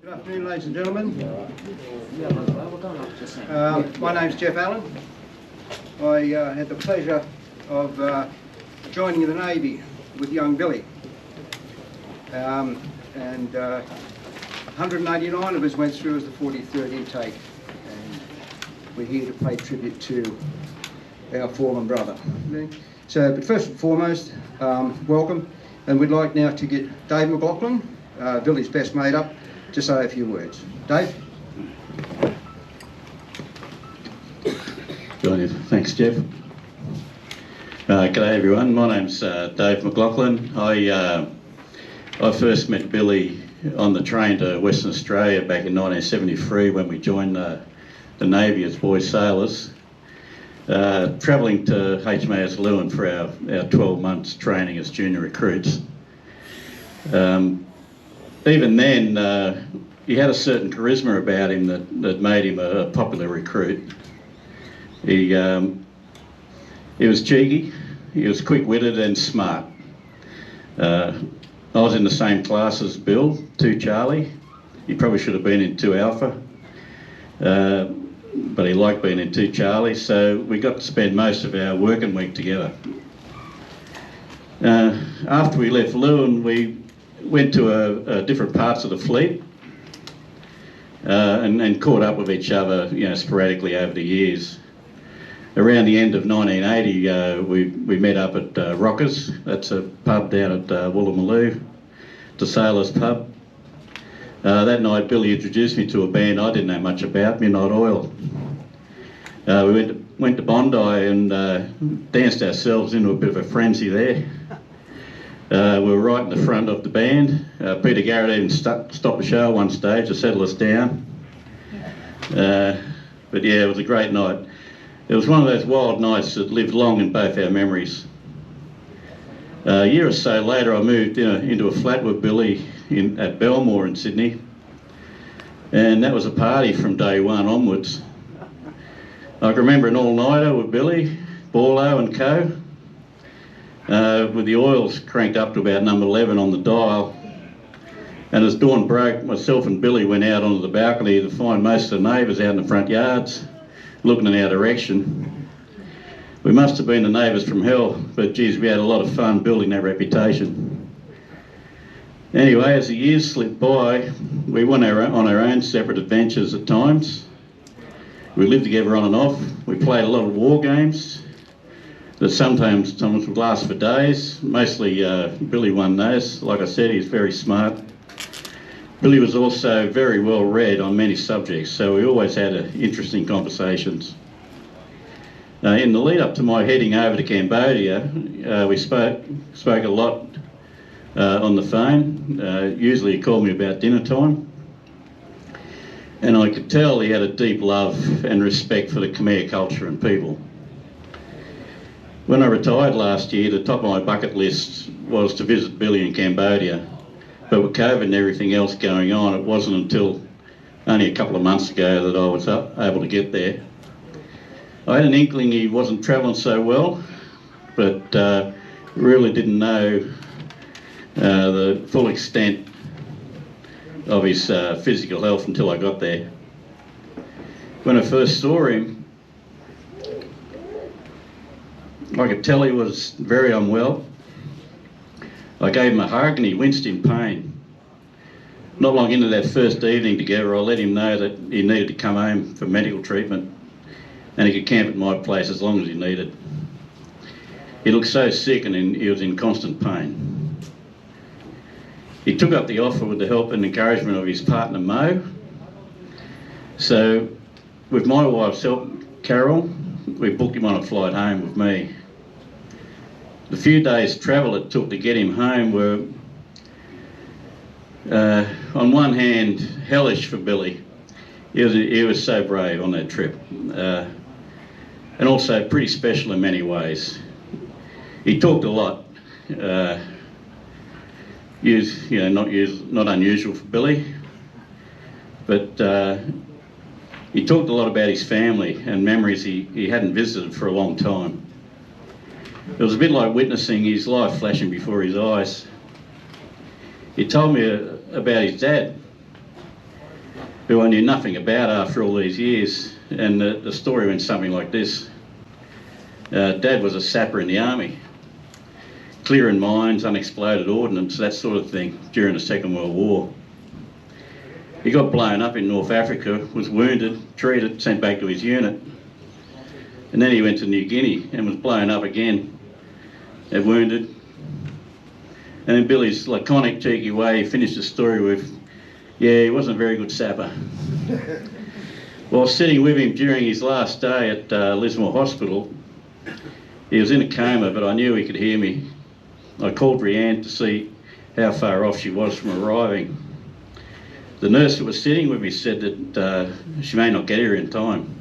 Good afternoon, ladies and gentlemen. My name's Jeff Allen. I had the pleasure of joining the Navy with young Billy. And 189 of us went through as the 43rd intake. And we're here to pay tribute to our fallen brother. So, but first and foremost, welcome. And we'd like now to get Dave McLaughlin, Billy's best mate, up to say a few words. Dave? Thanks, Jeff. G'day everyone, my name's Dave McLaughlin. I first met Billy on the train to Western Australia back in 1973 when we joined the Navy as boy sailors, travelling to HMAS Lewin for our 12 months training as junior recruits. Even then, he had a certain charisma about him that made him a popular recruit. He was cheeky, he was quick-witted and smart. I was in the same class as Bill, 2 Charlie. He probably should have been in 2 Alpha, but he liked being in 2 Charlie, so we got to spend most of our working week together. After we left Lewin, we went to different parts of the fleet and caught up with each other, sporadically over the years. Around the end of 1980, we met up at Rockers. That's a pub down at Woolloomooloo, the Sailors Pub. That night, Billy introduced me to a band I didn't know much about, Midnight Oil. We went to Bondi and danced ourselves into a bit of a frenzy there. We were right in the front of the band. Peter Garrett even stopped the show at one stage to settle us down. But yeah, it was a great night. It was one of those wild nights that lived long in both our memories. A year or so later, I moved into a flat with Billy at Belmore in Sydney, and that was a party from day one onwards. I can remember an all-nighter with Billy, Borlo and co, with the oils cranked up to about number 11 on the dial. And as dawn broke, myself and Billy went out onto the balcony to find most of the neighbours out in the front yards, looking in our direction. We must have been the neighbours from hell, but geez, we had a lot of fun building that reputation. Anyway, as the years slipped by, we went on our own separate adventures at times. We lived together on and off. We played a lot of war games that sometimes would last for days. Mostly Billy won those. Like I said, he's very smart. Billy was also very well read on many subjects, so we always had interesting conversations. In the lead up to my heading over to Cambodia, we spoke a lot on the phone. Usually he called me about dinner time. And I could tell he had a deep love and respect for the Khmer culture and people. When I retired last year, the top of my bucket list was to visit Billy in Cambodia. But with COVID and everything else going on, it wasn't until only a couple of months ago that I was able to get there. I had an inkling he wasn't travelling so well, but really didn't know the full extent of his physical health until I got there. When I first saw him, I could tell he was very unwell. I gave him a hug and he winced in pain. Not long into that first evening together, I let him know that he needed to come home for medical treatment and he could camp at my place as long as he needed. He looked so sick and he was in constant pain. He took up the offer with the help and encouragement of his partner Mo. So with my wife's help, Carol, we booked him on a flight home with me. The few days' travel it took to get him home were, on one hand, hellish for Billy. He was so brave on that trip, and also pretty special in many ways. He talked a lot, not unusual for Billy, but he talked a lot about his family and memories he hadn't visited for a long time. It was a bit like witnessing his life flashing before his eyes. He told me about his dad. who I knew nothing about after all these years. And the story went something like this. Dad was a sapper in the army, clearing mines, unexploded ordnance, that sort of thing, during the Second World War. He got blown up in North Africa, was wounded, treated, sent back to his unit. And then he went to New Guinea and was blown up again and wounded. And in Billy's laconic, cheeky way, he finished the story with, yeah, he wasn't a very good sapper. While sitting with him during his last day at Lismore Hospital, he was in a coma, but I knew he could hear me. I called Rianne to see how far off she was from arriving. The nurse that was sitting with me said that she may not get here in time.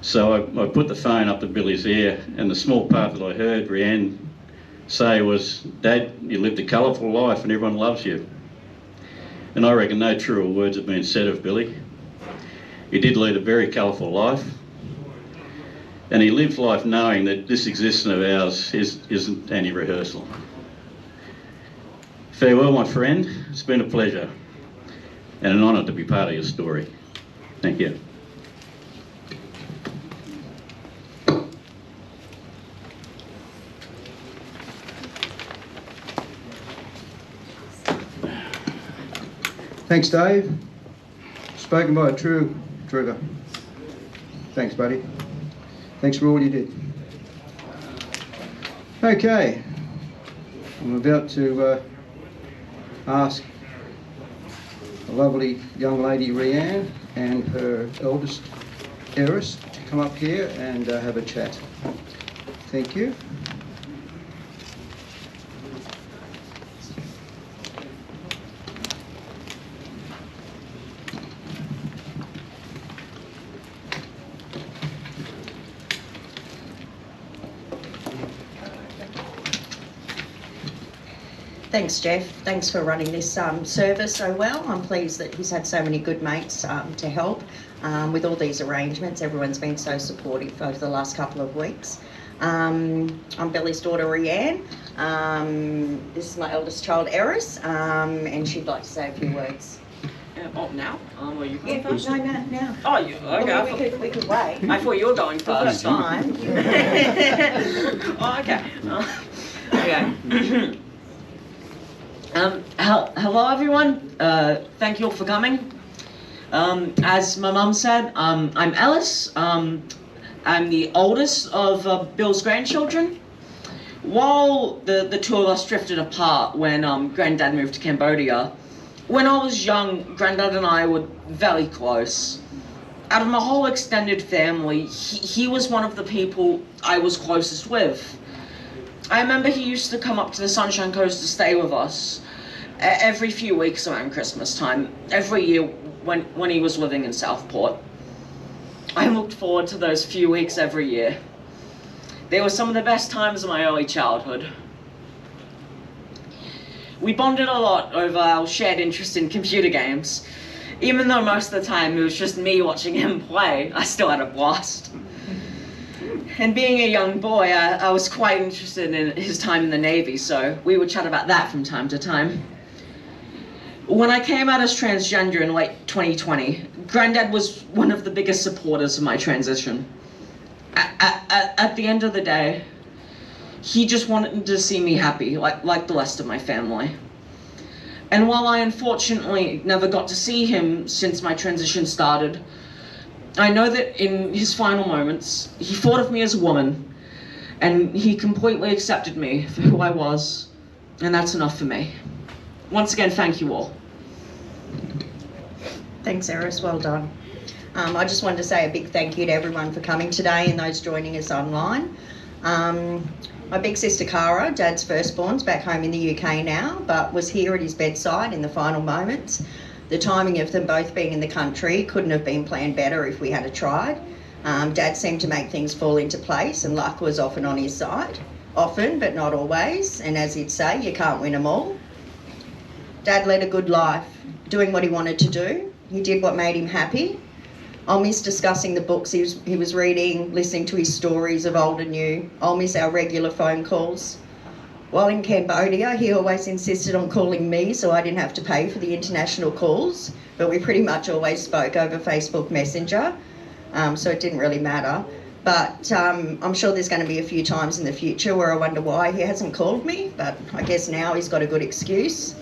So I put the phone up to Billy's ear, and the small part that I heard Rianne say was, "Dad, you lived a colourful life and everyone loves you." And I reckon no truer words have been said of Billy. He did lead a very colourful life, and he lived life knowing that this existence of ours isn't any rehearsal. Farewell, my friend. It's been a pleasure and an honour to be part of your story. Thank you. Thanks, Dave. Spoken by a true trooper. Thanks, buddy. Thanks for all you did. Okay, I'm about to ask a lovely young lady, Rianne, and her eldest, Eris, to come up here and have a chat. Thank you. Thanks, Jeff. Thanks for running this service so well. I'm pleased that he's had so many good mates to help with all these arrangements. Everyone's been so supportive over the last couple of weeks. I'm Billy's daughter, Rianne. This is my eldest child, Eris, and she'd like to say a few words. Oh, now? Or you going first? No, now. Oh, you, okay. Well, we could wait. I thought you were going first. Time. Oh, okay. Okay. Hello everyone, thank you all for coming. As my mum said, I'm Alice. I'm the oldest of Bill's grandchildren. While the two of us drifted apart when Granddad moved to Cambodia, when I was young, Granddad and I were very close. Out of my whole extended family, he was one of the people I was closest with. I remember he used to come up to the Sunshine Coast to stay with us every few weeks around Christmas time, every year when he was living in Southport. I looked forward to those few weeks every year. They were some of the best times of my early childhood. We bonded a lot over our shared interest in computer games. Even though most of the time it was just me watching him play, I still had a blast. And being a young boy, I was quite interested in his time in the Navy, so we would chat about that from time to time. When I came out as transgender in late 2020, Granddad was one of the biggest supporters of my transition. At the end of the day, he just wanted to see me happy, like the rest of my family. And while I unfortunately never got to see him since my transition started, I know that in his final moments, he thought of me as a woman, and he completely accepted me for who I was, and that's enough for me. Once again, thank you all. Thanks, Eris. Well done. I just wanted to say a big thank you to everyone for coming today and those joining us online. My big sister Cara, Dad's firstborn's back home in the UK now, but was here at his bedside in the final moments. The timing of them both being in the country couldn't have been planned better if we had tried. Dad seemed to make things fall into place, and luck was often on his side. Often, but not always, and as he'd say, you can't win them all. Dad led a good life, doing what he wanted to do. He did what made him happy. I'll miss discussing the books he was reading, listening to his stories of old and new. I'll miss our regular phone calls. While in Cambodia, he always insisted on calling me so I didn't have to pay for the international calls, but we pretty much always spoke over Facebook Messenger, so it didn't really matter. But I'm sure there's going to be a few times in the future where I wonder why he hasn't called me, but I guess now he's got a good excuse.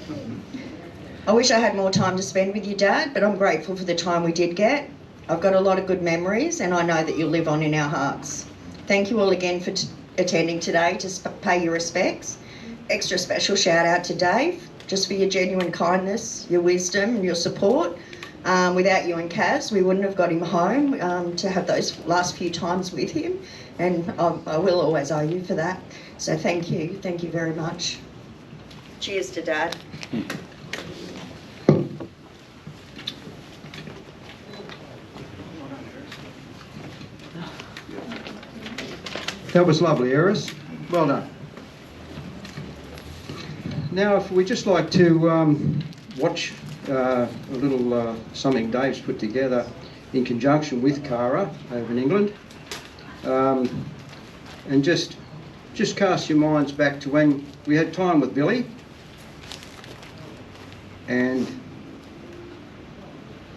I wish I had more time to spend with you, Dad, but I'm grateful for the time we did get. I've got a lot of good memories and I know that you'll live on in our hearts. Thank you all again for attending today to pay your respects. Extra special shout out to Dave, just for your genuine kindness, your wisdom and your support. Without you and Kaz, we wouldn't have got him home to have those last few times with him, and I will always owe you for that. So thank you very much. Cheers to Dad. That was lovely, Eris. Well done. Now, if we'd just like to watch a little something Dave's put together in conjunction with Cara over in England, and just cast your minds back to when we had time with Billy, and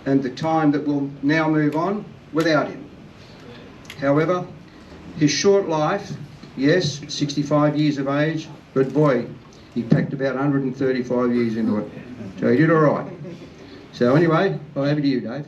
the time that we'll now move on without him. However, his short life, yes, 65 years of age, but boy, he packed about 135 years into it. So he did all right. So anyway, over to you, Dave.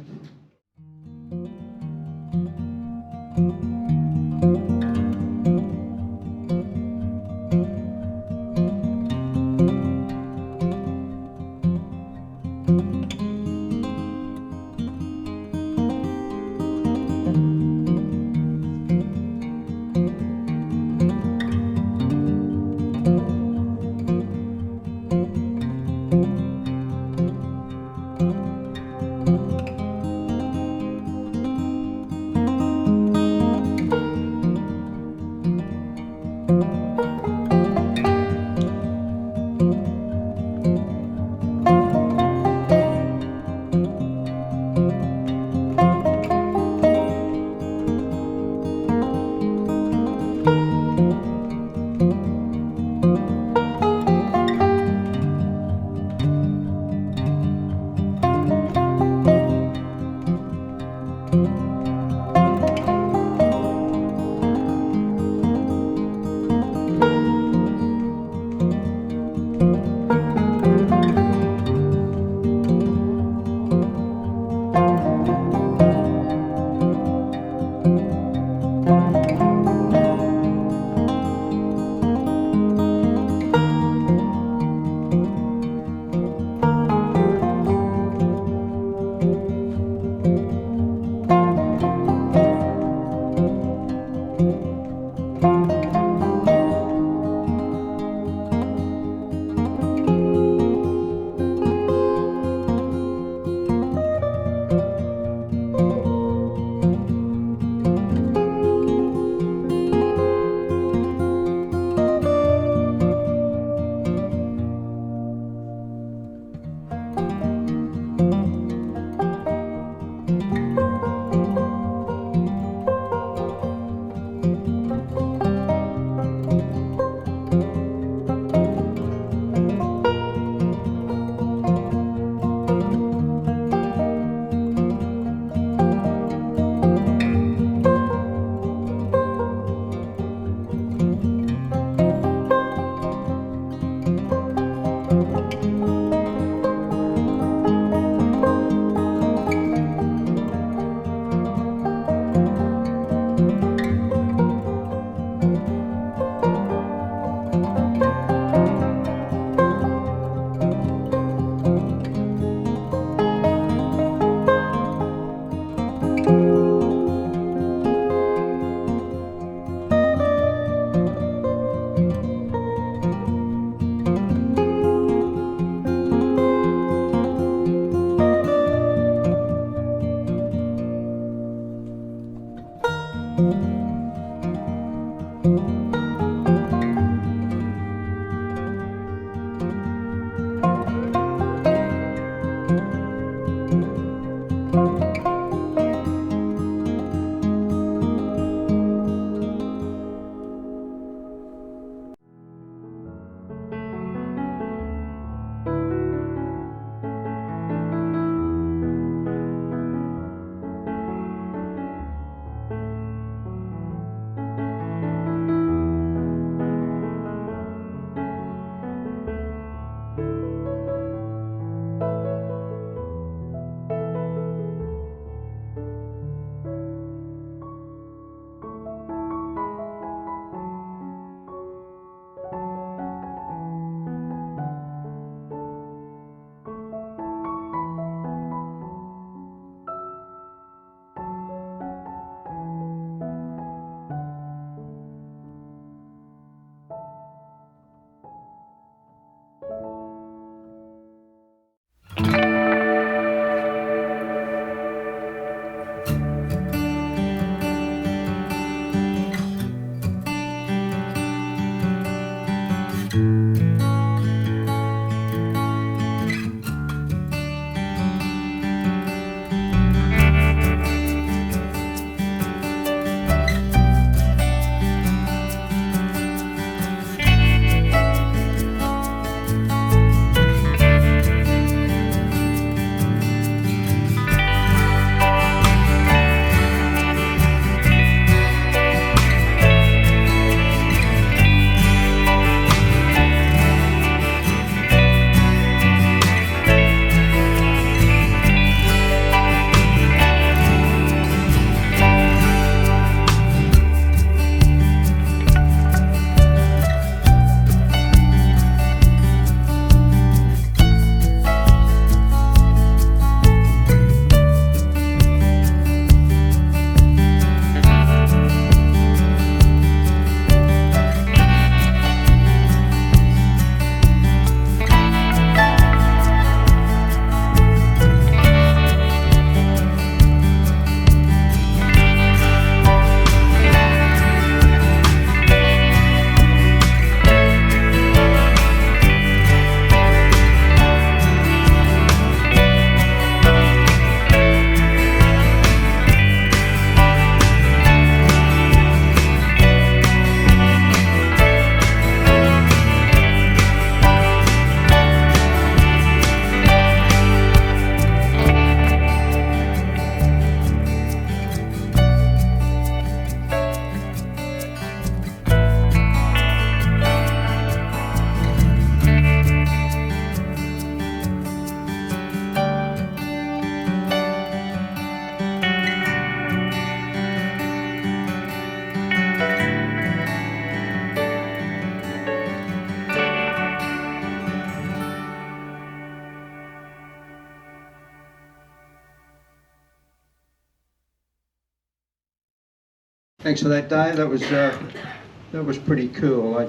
Thanks for that, Dave. That was pretty cool. I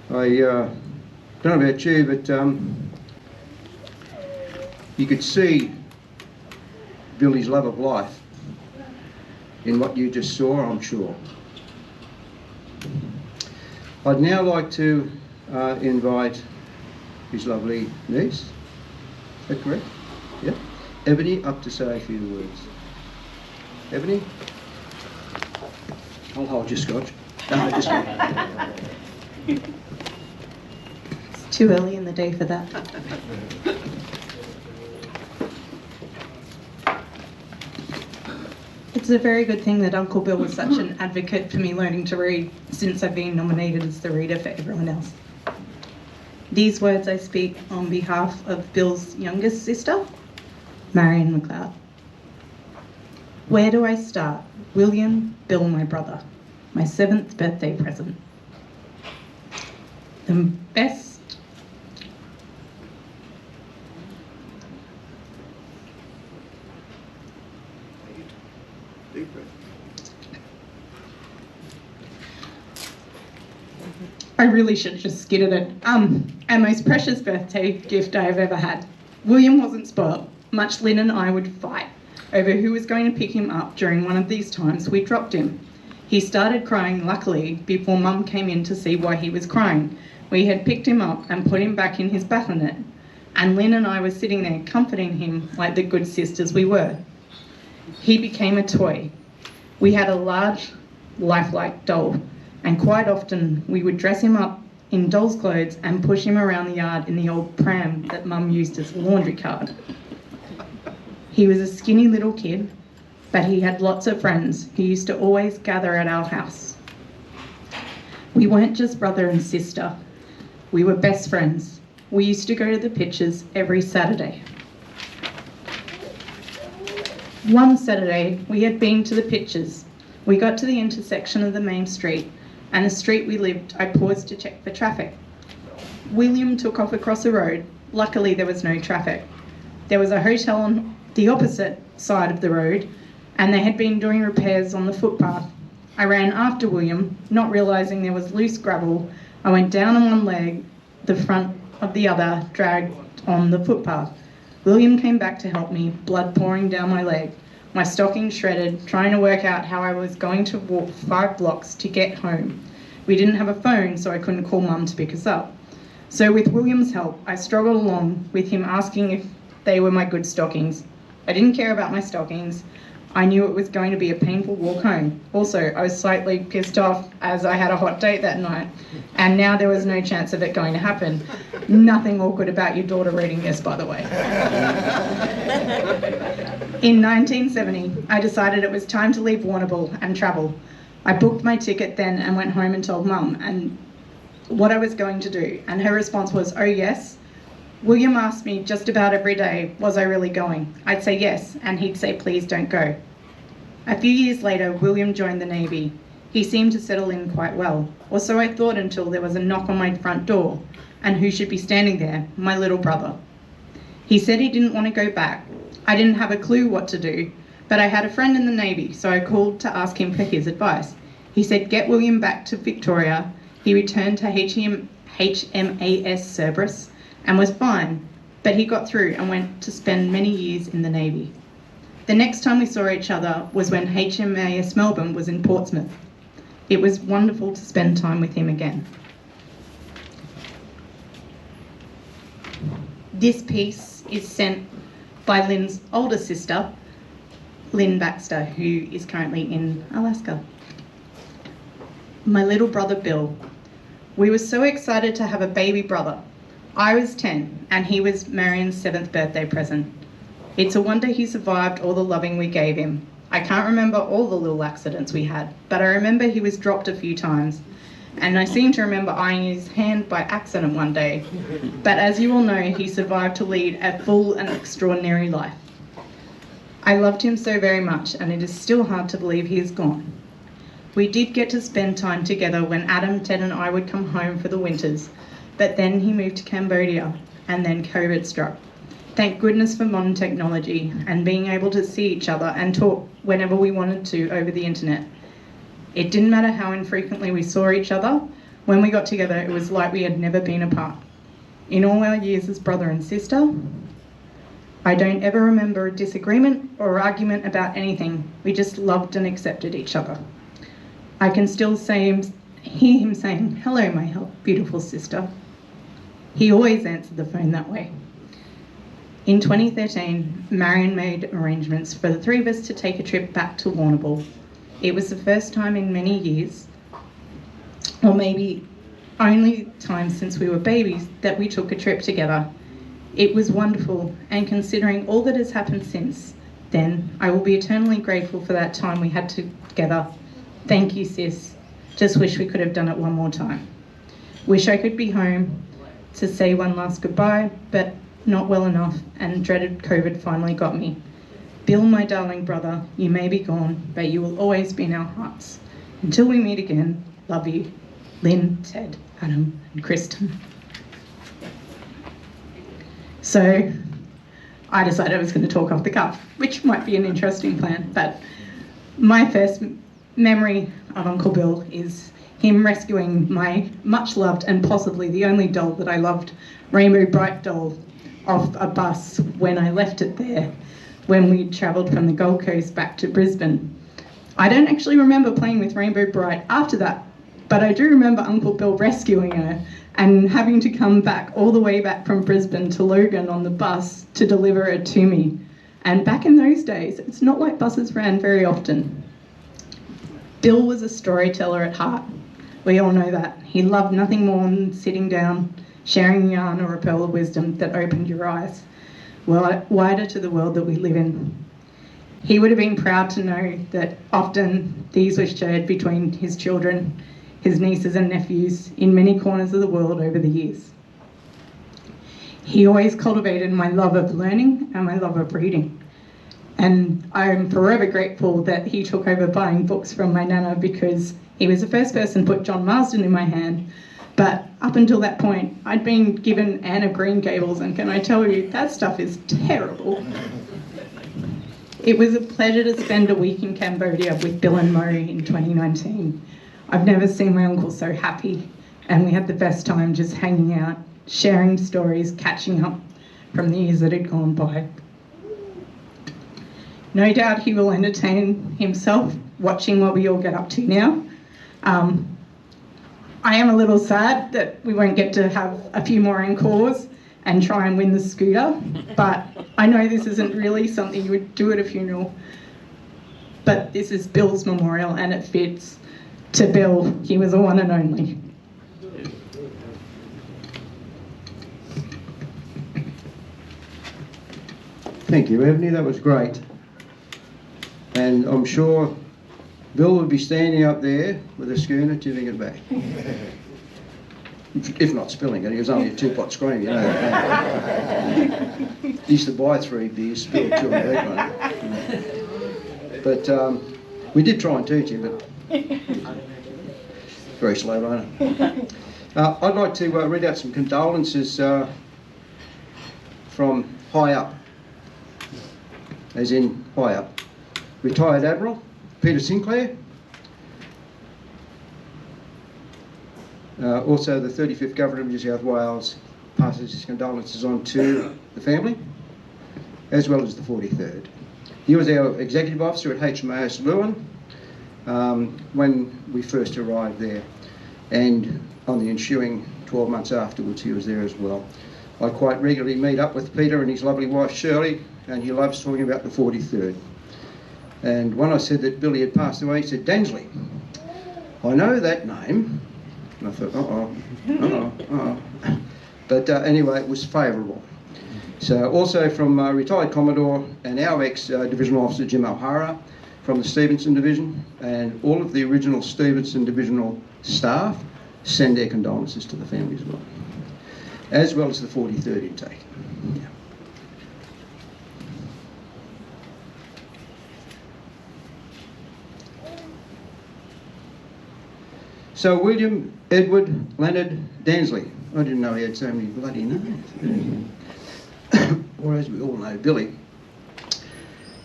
don't know about you, but you could see Billy's love of life in what you just saw, I'm sure. I'd now like to invite his lovely niece. Is that correct? Yeah. Ebony, up to say a few words. Ebony? I'll hold your scotch. No, just It's too early in the day for that. It's a very good thing that Uncle Bill was such an advocate for me learning to read, since I've been nominated as the reader for everyone else. These words I speak on behalf of Bill's youngest sister, Marion McLeod. Where do I start? William, Bill, my brother, my 7th birthday present. The best I really should have just skidded it. Our most precious birthday gift I have ever had. William wasn't spoiled. Much Lynn and I would fight over who was going to pick him up during one of these times we dropped him. He started crying, luckily, before Mum came in to see why he was crying. We had picked him up and put him back in his bassinet, and Lynn and I were sitting there comforting him like the good sisters we were. He became a toy. We had a large, lifelike doll, and quite often we would dress him up in doll's clothes and push him around the yard in the old pram that Mum used as a laundry cart. He was a skinny little kid, but he had lots of friends who used to always gather at our house. We weren't just brother and sister, we were best friends. We used to go to the pictures every Saturday. One Saturday, we had been to the pictures. We got to the intersection of the main street, and the street we lived, I paused to check for traffic. William took off across the road. Luckily, there was no traffic. There was a hotel on the opposite side of the road, and they had been doing repairs on the footpath. I ran after William, not realising there was loose gravel. I went down on one leg, the front of the other dragged on the footpath. William came back to help me, blood pouring down my leg, my stocking shredded, trying to work out how I was going to walk 5 blocks to get home. We didn't have a phone, so I couldn't call Mum to pick us up. So with William's help, I struggled along with him asking if they were my good stockings. I didn't care about my stockings. I knew it was going to be a painful walk home. Also, I was slightly pissed off as I had a hot date that night, and now there was no chance of it going to happen. Nothing awkward about your daughter reading this, by the way. In 1970, I decided it was time to leave Warrnambool and travel. I booked my ticket then and went home and told Mum and what I was going to do, and her response was, "Oh yes." William asked me just about every day, was I really going? I'd say yes, and he'd say, please don't go. A few years later, William joined the Navy. He seemed to settle in quite well, or so I thought until there was a knock on my front door. And who should be standing there? My little brother. He said he didn't want to go back. I didn't have a clue what to do, but I had a friend in the Navy, so I called to ask him for his advice. He said, get William back to Victoria. He returned to HMAS Cerberus, and was fine, but he got through and went to spend many years in the Navy. The next time we saw each other was when HMAS Melbourne was in Portsmouth. It was wonderful to spend time with him again. This piece is sent by Lynn's older sister, Lynn Baxter, who is currently in Alaska. My little brother Bill. We were so excited to have a baby brother. I was 10 and he was Marion's 7th birthday present. It's a wonder he survived all the loving we gave him. I can't remember all the little accidents we had, but I remember he was dropped a few times. And I seem to remember eyeing his hand by accident one day. But as you all know, he survived to lead a full and extraordinary life. I loved him so very much, and it is still hard to believe he is gone. We did get to spend time together when Adam, Ted and I would come home for the winters. But then he moved to Cambodia, and then COVID struck. Thank goodness for modern technology and being able to see each other and talk whenever we wanted to over the internet. It didn't matter how infrequently we saw each other. When we got together, it was like we had never been apart. In all our years as brother and sister, I don't ever remember a disagreement or argument about anything. We just loved and accepted each other. I can still hear him saying, "Hello, my beautiful sister." He always answered the phone that way. In 2013, Marion made arrangements for the three of us to take a trip back to Warrnambool. It was the first time in many years, or maybe only time since we were babies, that we took a trip together. It was wonderful, and considering all that has happened since then, I will be eternally grateful for that time we had together. Thank you, sis. Just wish we could have done it one more time. Wish I could be home to say one last goodbye, but not well enough, and dreaded COVID finally got me. Bill, my darling brother, you may be gone, but you will always be in our hearts. Until we meet again, love you. Lynn, Ted, Adam, and Kristen. So I decided I was going to talk off the cuff, which might be an interesting plan, but my first memory of Uncle Bill is him rescuing my much loved and possibly the only doll that I loved, Rainbow Bright doll, off a bus when I left it there when we travelled from the Gold Coast back to Brisbane. I don't actually remember playing with Rainbow Bright after that, but I do remember Uncle Bill rescuing her and having to come back all the way back from Brisbane to Logan on the bus to deliver her to me. And back in those days, it's not like buses ran very often. Bill was a storyteller at heart. We all know that. He loved nothing more than sitting down, sharing a yarn or a pearl of wisdom that opened your eyes wider to the world that we live in. He would have been proud to know that often these were shared between his children, his nieces and nephews in many corners of the world over the years. He always cultivated my love of learning and my love of reading. And I'm forever grateful that he took over buying books from my nana, because he was the first person to put John Marsden in my hand. But up until that point, I'd been given Anne of Green Gables, and can I tell you, that stuff is terrible. It was a pleasure to spend a week in Cambodia with Bill and Mo in 2019. I've never seen my uncle so happy, and we had the best time just hanging out, sharing stories, catching up from the years that had gone by. No doubt he will entertain himself watching what we all get up to now. I am a little sad that we won't get to have a few more encores and try and win the scooter, but I know this isn't really something you would do at a funeral, but this is Bill's memorial and it fits to Bill. He was a one and only. Thank you, Ebony, that was great. And I'm sure Bill would be standing up there with a schooner tipping it back. If not spilling it, he was only a two-pot scream, you know. He used to buy 3 beers, spill 2 on the back one. But we did try and teach him, but very slow runner. I'd like to read out some condolences from high up, as in high up. Retired Admiral Peter Sinclair, also the 35th Governor of New South Wales passes his condolences on to the family, as well as the 43rd. He was our executive officer at HMAS Lewin when we first arrived there, and on the ensuing 12 months afterwards he was there as well. I quite regularly meet up with Peter and his lovely wife Shirley, and he loves talking about the 43rd. And when I said that Billy had passed away, he said, "Densley, I know that name." And I thought, But anyway, it was favourable. So also from retired Commodore and our ex-divisional officer Jim O'Hara from the Stevenson Division, and all of the original Stevenson Divisional staff send their condolences to the family as well as the 43rd intake. Yeah. So William Edward Leonard Densley. I didn't know he had so many bloody names. Or as we all know, Billy.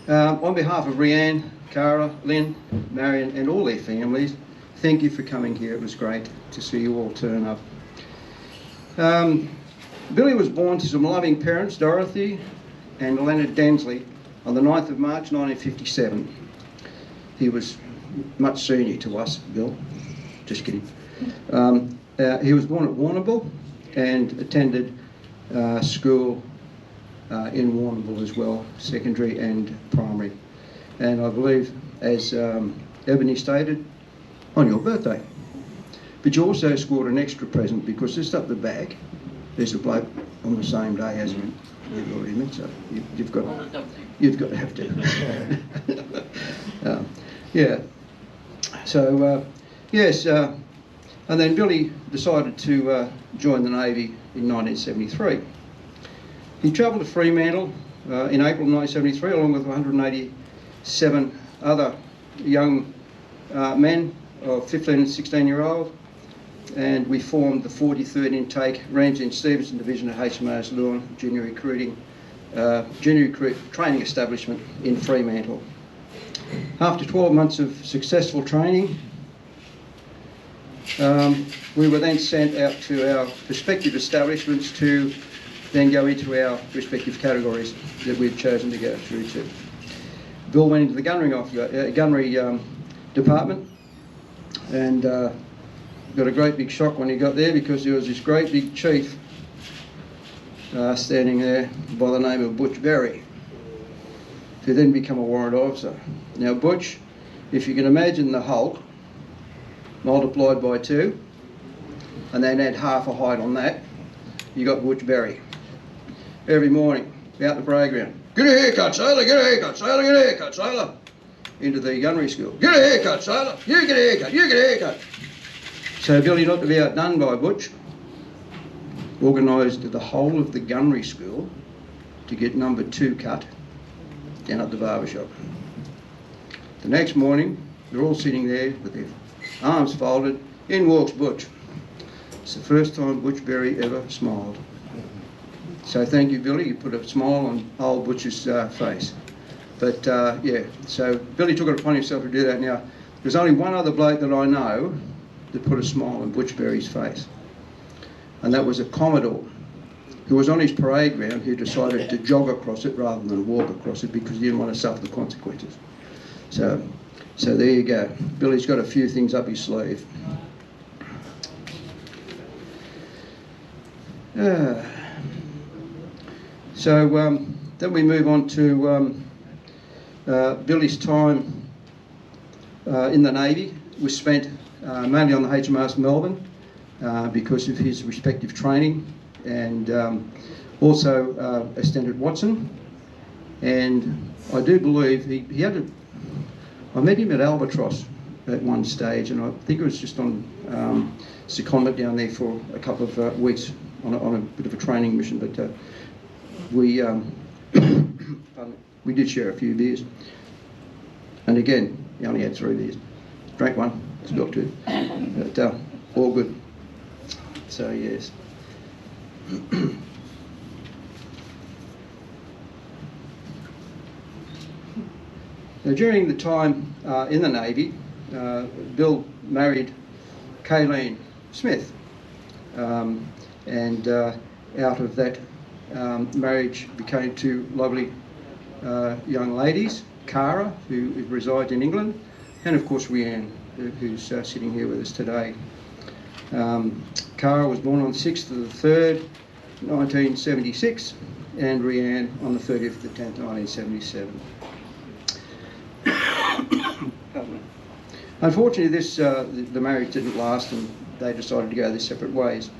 On behalf of Rianne, Cara, Lynn, Marion and all their families, thank you for coming here. It was great to see you all turn up. Billy was born to some loving parents, Dorothy and Leonard Densley, on the 9th of March 1957. He was much senior to us, Bill. Just kidding. He was born at Warrnambool and attended school in Warrnambool as well, secondary and primary. And I believe, as Ebony stated, on your birthday. But you also scored an extra present because just up the back, there's a bloke on the same day as you. You've already met, so you've got to have to. Yeah. So yes, and then Billy decided to join the Navy in 1973. He travelled to Fremantle in April 1973 along with 187 other young men of 15 and 16-year-old, and we formed the 43rd Intake Ramsey and Stevenson Division at HMAS Lewin Junior Recruiting Training Establishment in Fremantle. After 12 months of successful training, we were then sent out to our respective establishments to then go into our respective categories that we'd chosen to go through to. Bill went into the gunnery department and got a great big shock when he got there because there was this great big chief standing there by the name of Butch Berry, who then became a warrant officer. Now Butch, if you can imagine the Hulk multiplied by 2 and then add half a height on that, you got Butch Berry. Every morning out the playground, get a haircut, sailor, get a haircut, sailor, get a haircut, sailor. Into the gunnery school, get a haircut, sailor, you get a haircut, you get a haircut. So Billy, not to be outdone by Butch, organised the whole of the gunnery school to get number 2 cut down at the barber shop. The next morning, they're all sitting there with their arms folded. In walks Butch. It's the first time Butch Berry ever smiled. So thank you, Billy. You put a smile on old Butch's face. But yeah, so Billy took it upon himself to do that. Now, there's only one other bloke that I know that put a smile on Butch Berry's face, and that was a Commodore who was on his parade ground who decided to jog across it rather than walk across it because he didn't want to suffer the consequences. So there you go. Billy's got a few things up his sleeve. Then we move on to Billy's time in the Navy was spent mainly on the HMAS Melbourne because of his respective training, and also a stint at Watson. And I do believe he had I met him at Albatross at one stage, and I think it was just on secondment down there for a couple of weeks on a bit of a training mission, but we we did share a few beers. And again, he only had 3 beers. Drank one, spilled 2, but all good. So yes. Now, during the time in the Navy, Bill married Kayleen Smith, and out of that marriage became 2 lovely young ladies, Cara, who resides in England, and of course Rhianne, who's sitting here with us today. Cara was born on the 6th of the 3rd, 1976, and Rhianne on the 30th of the 10th, 1977. Unfortunately, the marriage didn't last, and they decided to go their separate ways.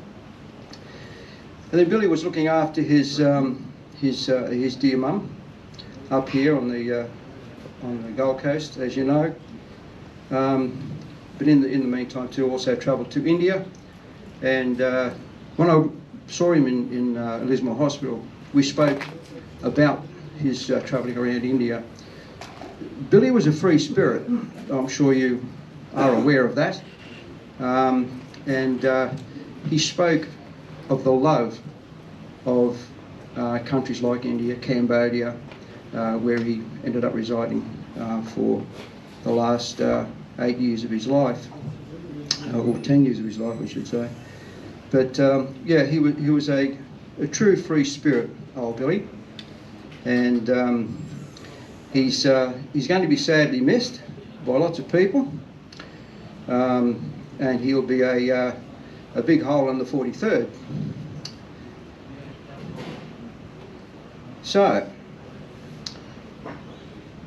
And then Billy was looking after his dear mum up here on the Gold Coast, as you know. But in the meantime, too, also travelled to India. And when I saw him in Lismore Hospital, we spoke about his travelling around India. Billy was a free spirit. I'm sure you are aware of that. And he spoke of the love of countries like India, Cambodia, where he ended up residing for the last 8 years of his life, or 10 years of his life, I should say. But yeah, he was a true free spirit, old Billy, and he's going to be sadly missed by lots of people, and he'll be a big hole in the 43rd. So,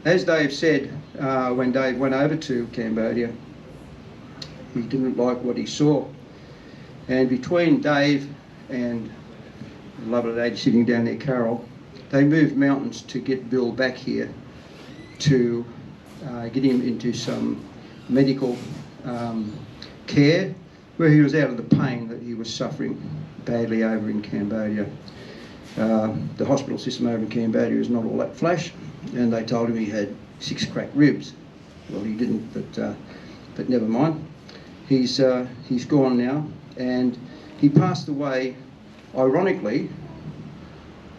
as Dave said, when Dave went over to Cambodia, he didn't like what he saw. And between Dave and the lovely lady sitting down there, Carol, they moved mountains to get Bill back here to get him into some medical care where he was out of the pain that he was suffering badly over in Cambodia. The hospital system over in Cambodia is not all that flash, and they told him he had 6 cracked ribs. Well, he didn't, but never mind. He's gone now, and he passed away, ironically,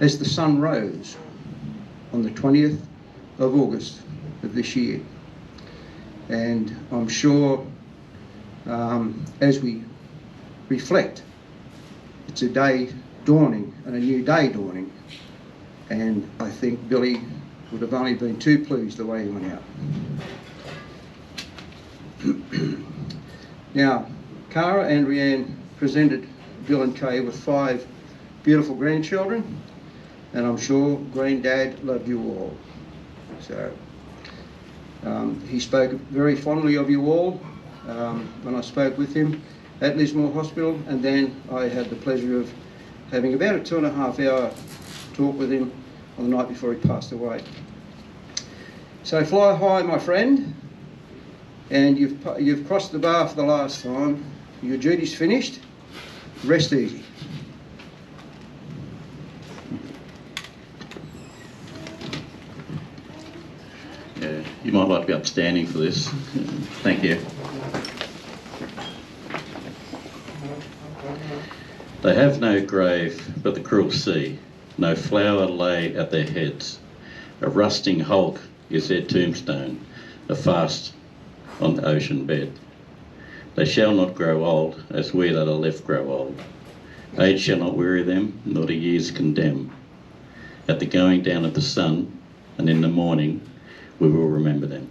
as the sun rose on the 20th of August of this year. And I'm sure as we reflect, it's a day dawning and a new day dawning, and I think Billy would have only been too pleased the way he went out. Now, Cara and Rianne presented Bill and Kay with 5 beautiful grandchildren, and I'm sure Granddad loved you all. So he spoke very fondly of you all when I spoke with him at Lismore Hospital, and then I had the pleasure of having about a 2.5-hour talk with him on the night before he passed away. So fly high, my friend, and you've crossed the bar for the last time. Your duty's finished. Rest easy. Yeah, you might like to be upstanding for this. Thank you. They have no grave but the cruel sea, no flower lay at their heads. A rusting hulk is their tombstone, a fast on the ocean bed. They shall not grow old, as we that are left grow old. Age shall not weary them, nor do years condemn. At the going down of the sun, and in the morning, we will remember them,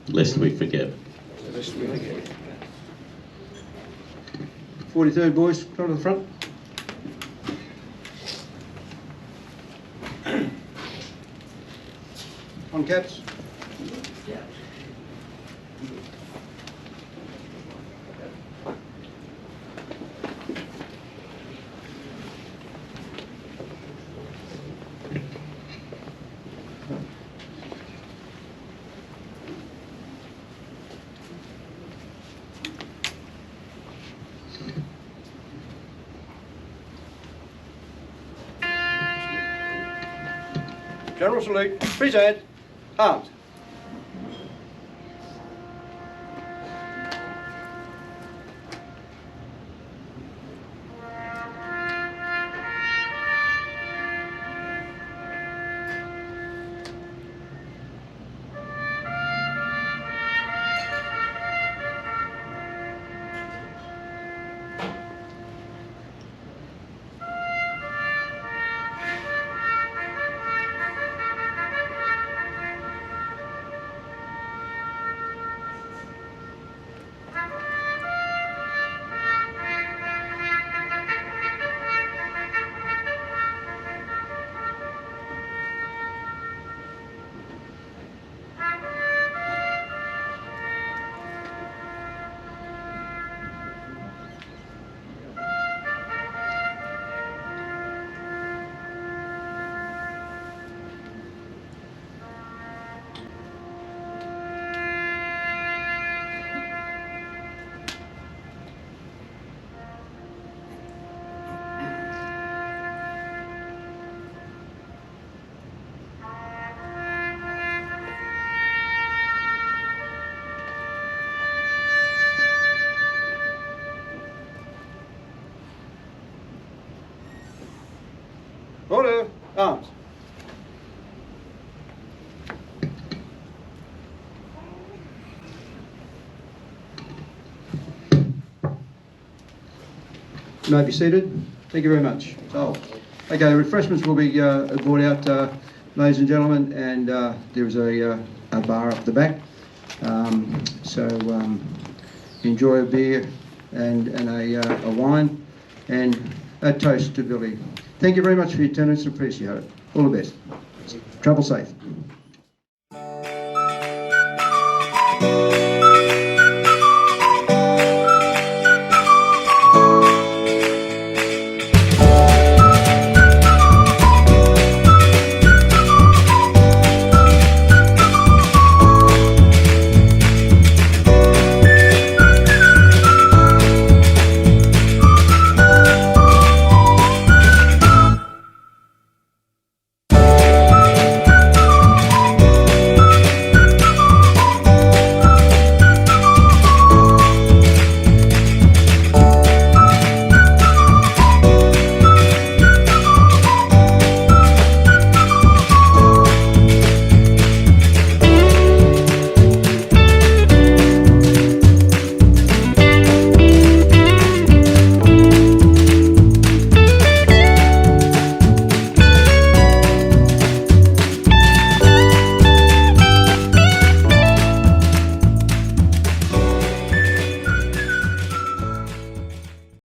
lest we forget. 43rd boys, come to the front. On caps. General salute. Present. Arms. Order. Arms. You may be seated. Thank you very much. So, okay, refreshments will be brought out, ladies and gentlemen, and there is a bar up the back. So enjoy a beer and a wine, and a toast to Billy. Thank you very much for your attendance. Appreciate it. All the best. Travel safe.